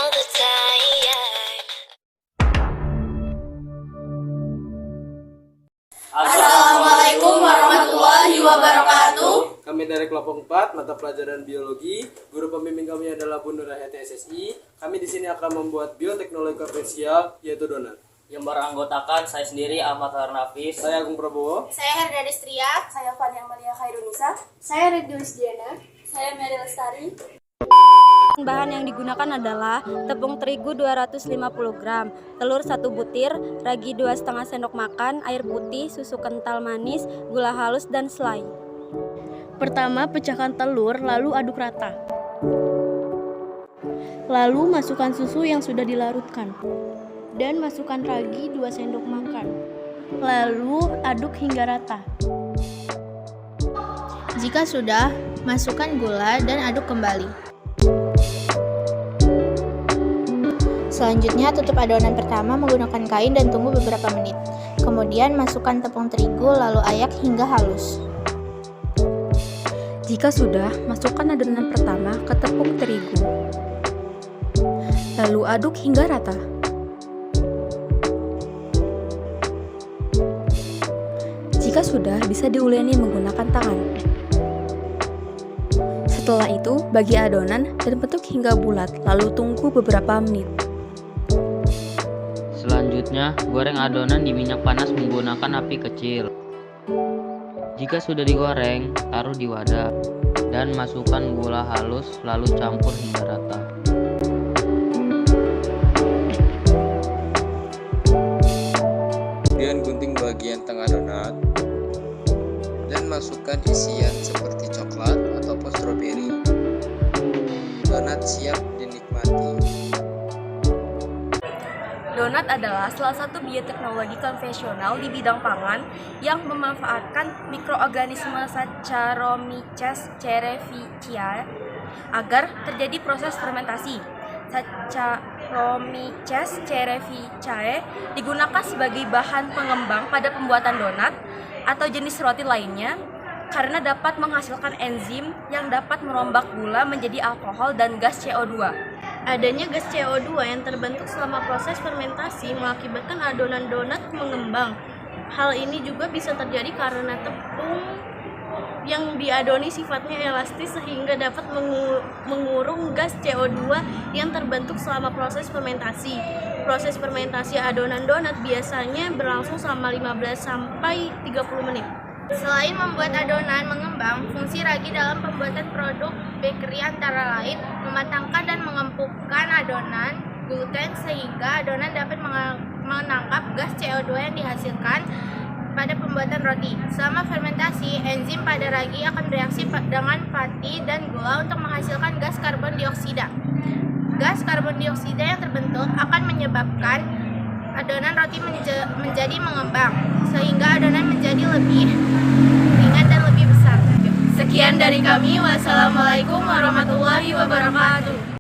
the time. Assalamualaikum warahmatullahi wabarakatuh. Kami dari kelompok 4 mata pelajaran biologi. Guru pembimbing kami adalah Bu Nurhayati SSI. Kami di sini akan membuat bioteknologi konvensional yaitu donat. Yang beranggotakan saya sendiri Ahmad Harnafis. Saya Agung Prabowo. Saya Herda Destria. Saya Fani Amalia Khairunisa. Saya Redus Diana. Saya Mary Lestari. Bahan yang digunakan adalah tepung terigu 250 gram, telur 1 butir, ragi 2,5 sendok makan, air putih, susu kental manis, gula halus, dan selai. Pertama, pecahkan telur, lalu aduk rata. Lalu masukkan susu yang sudah dilarutkan. Dan masukkan ragi 2 sendok makan. Lalu aduk hingga rata. Jika sudah, masukkan gula dan aduk kembali. Selanjutnya, tutup adonan pertama menggunakan kain dan tunggu beberapa menit. Kemudian, masukkan tepung terigu lalu ayak hingga halus. Jika sudah, masukkan adonan pertama ke tepung terigu. Lalu aduk hingga rata. Jika sudah, bisa diuleni menggunakan tangan. Setelah itu, bagi adonan dan bentuk hingga bulat, lalu tunggu beberapa menit. Selanjutnya, goreng adonan di minyak panas menggunakan api kecil. Jika sudah digoreng, taruh di wadah dan masukkan gula halus lalu campur hingga rata. Kemudian gunting bagian tengah donat dan masukkan isian seperti coklat ataupun stroberi. Donat siap dinikmati. Donat adalah salah satu bioteknologi konvensional di bidang pangan yang memanfaatkan mikroorganisme Saccharomyces cerevisiae agar terjadi proses fermentasi. Saccharomyces cerevisiae digunakan sebagai bahan pengembang pada pembuatan donat atau jenis roti lainnya karena dapat menghasilkan enzim yang dapat merombak gula menjadi alkohol dan gas CO2. Adanya gas CO2 yang terbentuk selama proses fermentasi mengakibatkan adonan donat mengembang. Hal ini juga bisa terjadi karena tepung yang diadoni sifatnya elastis sehingga dapat mengurung gas CO2 yang terbentuk selama proses fermentasi. Proses fermentasi adonan donat biasanya berlangsung selama 15 sampai 30 menit. Selain membuat adonan mengembang, fungsi ragi dalam pembuatan produk bakery antara lain mematangkan dan mengempukkan adonan gluten sehingga adonan dapat menangkap gas CO2 yang dihasilkan pada pembuatan roti. Selama fermentasi, enzim pada ragi akan bereaksi dengan pati dan gula untuk menghasilkan gas karbon dioksida. Gas karbon dioksida yang terbentuk akan menyebabkan adonan roti menjadi mengembang, sehingga adonan menjadi lebih ringan dan lebih besar. Sekian dari kami. Wassalamualaikum warahmatullahi wabarakatuh.